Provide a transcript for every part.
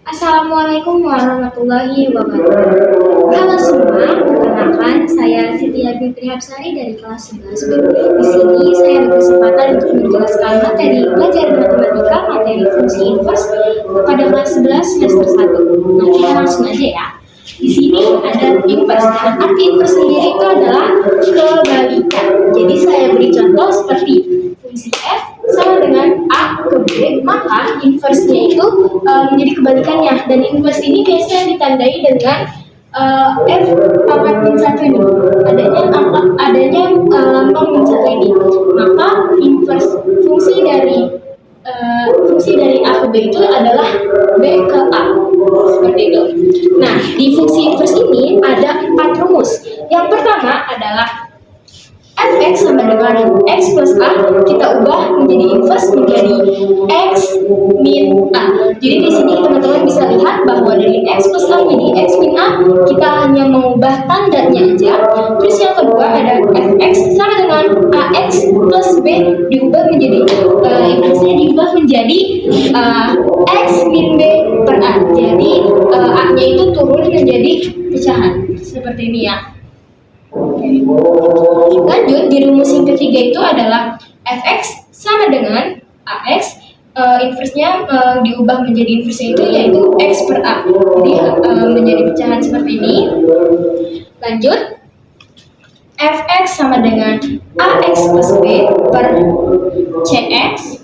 Assalamualaikum warahmatullahi wabarakatuh. Halo semua, perkenalkan saya Siti Fitri Hapsari dari kelas 11 B. Di sini saya berkesempatan untuk menjelaskan materi pelajaran matematika materi fungsi inverse pada kelas 11 semester 1. Nah, kita langsung aja ya. Di sini ada inverse. Nah, arti inverse sendiri itu adalah kebalikan. Jadi saya beri contoh seperti fungsi f sama dengan a ke b, maka inverse-nya itu menjadi kebalikannya. Dan inverse ini biasanya ditandai dengan f pangkat min 1 ini. Adanya lambang min 1 ini. Maka inverse fungsi dari a ke b itu adalah b ke a. Seperti itu. Nah, di fungsi inverse ini ada 4 rumus. Yang pertama adalah fx sama dengan x plus a, kita ubah menjadi inverse menjadi x min a. Jadi di sini teman-teman bisa lihat bahwa dari x plus a menjadi x min a, kita hanya mengubah tandanya aja. Terus yang kedua ada fx sama dengan ax plus b, diubah menjadi inverse-nya diubah menjadi x min b per a. Jadi a-nya itu turun menjadi pecahan. Seperti ini ya. Lanjut, di rumus yang ketiga itu adalah fx sama dengan ax, inverse-nya diubah menjadi inverse itu yaitu x per a. Jadi menjadi pecahan seperti ini. Lanjut, fx sama dengan ax plus b per cx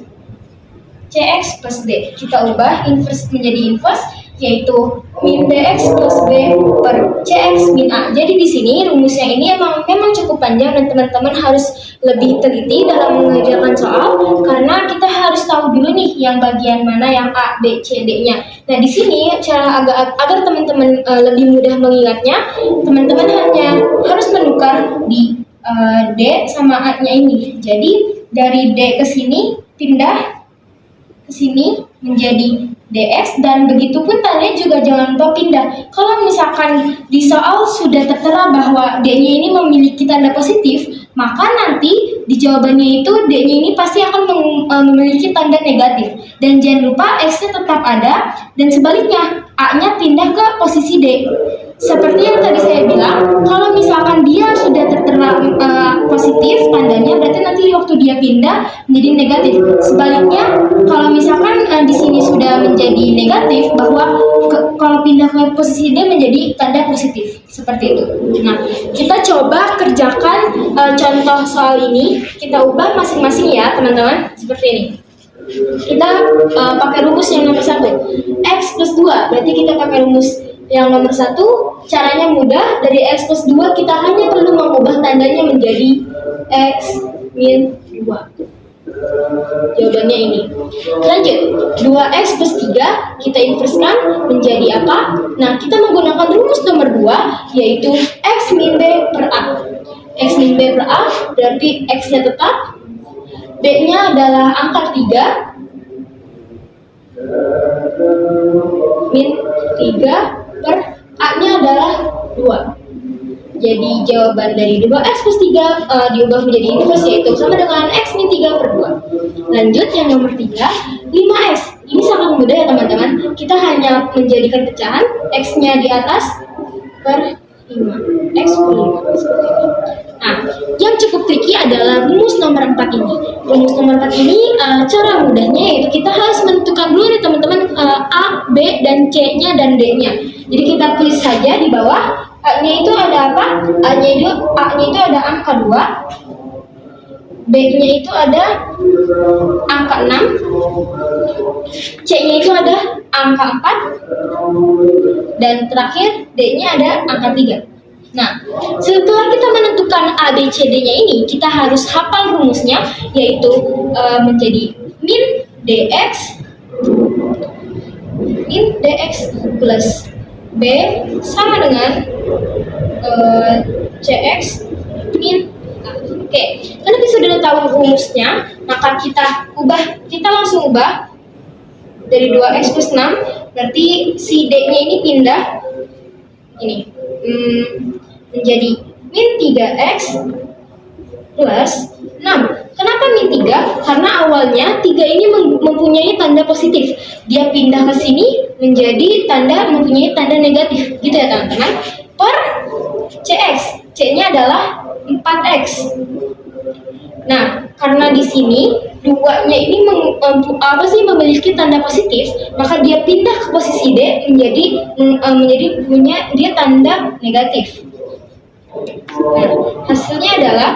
plus d. Kita ubah inverse menjadi inverse yaitu min dx plus b per cx min a. Jadi di sini rumusnya ini memang cukup panjang dan teman-teman harus lebih teliti dalam mengerjakan soal karena kita harus tahu dulu nih yang bagian mana yang a, b, c, d-nya. Nah, di sini cara agar teman-teman lebih mudah mengingatnya, teman-teman hanya harus menukar di d sama a-nya ini. Jadi dari d ke sini pindah ke sini menjadi dx, dan begitu pun tandanya juga jangan lupa pindah. Kalau misalkan di soal sudah tertera bahwa d-nya ini memiliki tanda positif, maka nanti di jawabannya itu d-nya ini pasti akan memiliki tanda negatif. Dan jangan lupa x-nya tetap ada dan sebaliknya a-nya pindah ke posisi d. Seperti yang tadi saya bilang, kalau misalkan dia sudah tertera positif tandanya, berarti nanti waktu dia pindah menjadi negatif. Sebaliknya, kalau misalkan di sini sudah menjadi negatif, bahwa kalau pindah ke posisi D menjadi tanda positif. Seperti itu. Nah, kita coba kerjakan contoh soal ini. Kita ubah masing-masing ya, teman-teman. Seperti ini. Kita pakai rumus yang nomor 1. X plus 2. Berarti kita pakai rumus yang nomor 1, caranya mudah. Dari x plus 2 kita hanya perlu mengubah tandanya menjadi x min 2. Jawabannya ini. Lanjut, 2x plus 3 kita inversekan menjadi apa? Nah, kita menggunakan rumus nomor 2 yaitu x min b per a. X min b per a berarti x-nya tetap, b-nya adalah angka 3, min 3 per a-nya adalah 2. Jadi jawaban dari 2x plus 3 diubah menjadi inverse yaitu sama dengan x min 3 per 2. Lanjut yang nomor 3, 5x. Ini sangat mudah ya teman-teman. Kita hanya menjadikan pecahan, x-nya di atas per 5. X per 5. Nah, yang cukup tricky adalah rumus nomor 4 ini. Rumus nomor 4 ini cara mudahnya yaitu kita harus menentukan dulu nih teman-teman a, b, dan c-nya dan d-nya. Jadi kita tulis saja di bawah. A-nya itu ada apa? A-nya itu ada angka 2. B-nya itu ada angka 6. C-nya itu ada angka 4. Dan terakhir D-nya ada angka 3. Nah, setelah kita menentukan A, B, C, D-nya ini, kita harus hafal rumusnya yaitu menjadi min dx plus B sama dengan CX min A. Oke, karena kita sudah tahu rumusnya, maka kita langsung ubah dari 2x plus 6, berarti si D-nya ini pindah ini menjadi min 3x plus 6. Kenapa min 3? Karena awalnya 3 ini mempunyai tanda positif. Dia pindah ke sini menjadi mempunyai tanda negatif. Gitu ya teman-teman. Per Cx. C-nya adalah 4x. Nah, karena di sini 2-nya ini memiliki tanda positif, maka dia pindah ke posisi D menjadi punya dia tanda negatif. Nah, hasilnya adalah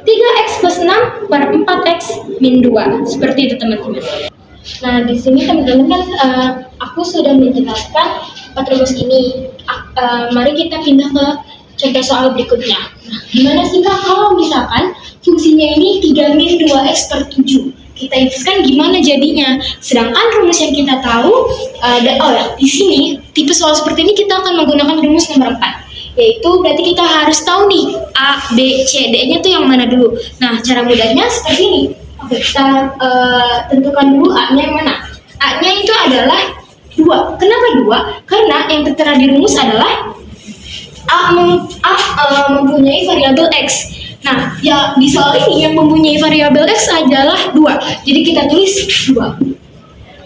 3x plus 6 per 4x min 2. Seperti itu teman-teman. Nah, di sini teman-teman aku sudah menjelaskan rumus ini. Mari kita pindah ke contoh soal berikutnya. Nah, gimana sih Kak kalau misalkan fungsinya ini 3 min 2x per 7? Kita inputkan gimana jadinya? Sedangkan rumus yang kita tahu, di sini tipe soal seperti ini kita akan menggunakan rumus nomor 4. Yaitu berarti kita harus tahu nih A, B, C, D-nya tuh yang mana dulu. Nah, cara mudahnya seperti ini. Oke, kita tentukan dulu A-nya yang mana. A-nya itu adalah 2. Kenapa 2? Karena yang tertera di rumus adalah A mempunyai variabel X. Nah, ya di soal ini yang mempunyai variabel X adalah 2. Jadi kita tulis 2.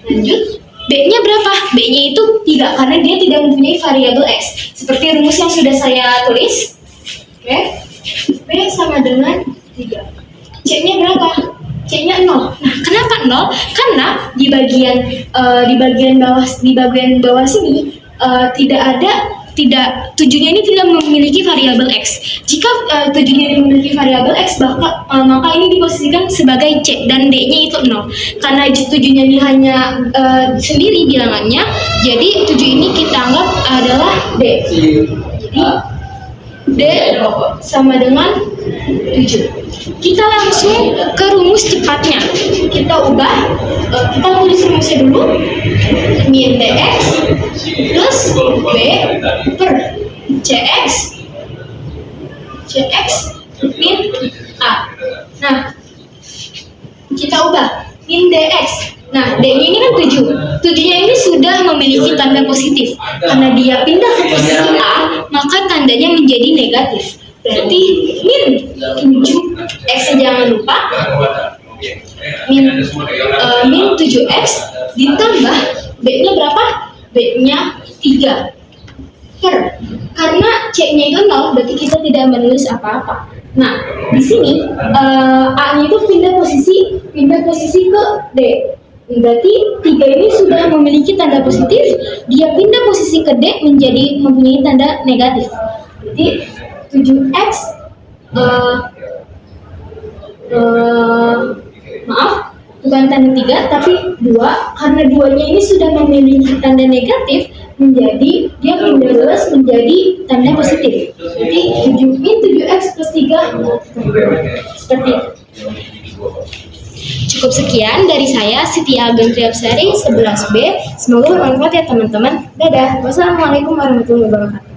Lanjut, B-nya berapa? B-nya itu 3 karena dia tidak mempunyai variabel X. Seperti rumus yang sudah saya tulis. Oke. B sama dengan 3. C-nya berapa? C-nya 0. Nah, kenapa 0? Karena di bagian bawah sini tujuhnya ini tidak memiliki variabel X. Jika tujuhnya memiliki variabel X, maka ini diposisikan sebagai C dan D-nya itu 0. Karena tujuhnya ini hanya sendiri bilangannya, jadi 7 ini kita anggap adalah D. Jadi D sama dengan 7. Kita langsung ke rumus cepatnya. Kita tulis rumusnya dulu. Min dx plus B per Cx min A. Nah, kita ubah min dx. Nah, D-nya ini kan 7. 7-nya ini sudah memiliki tanda positif. Karena dia pindah ke posisi A, maka tandanya menjadi negatif. Berarti min 7x, jangan lupa min 7x ditambah B-nya berapa? B-nya 3 per, karena C-nya itu 0, berarti kita tidak menulis apa-apa. Nah, di sini A-nya itu pindah posisi ke D. Berarti 3 ini sudah memiliki tanda positif, dia pindah posisi ke D menjadi mempunyai tanda negatif. Jadi 7x bukan tanda 3 tapi 2, karena 2-nya ini sudah memiliki tanda negatif menjadi dia pindah lurus menjadi tanda positif. Jadi 7x plus 3 seperti itu. Cukup sekian dari saya, Siti Ageng Triapsari 11B. Semoga bermanfaat ya teman-teman. Dadah. Wassalamualaikum warahmatullahi wabarakatuh.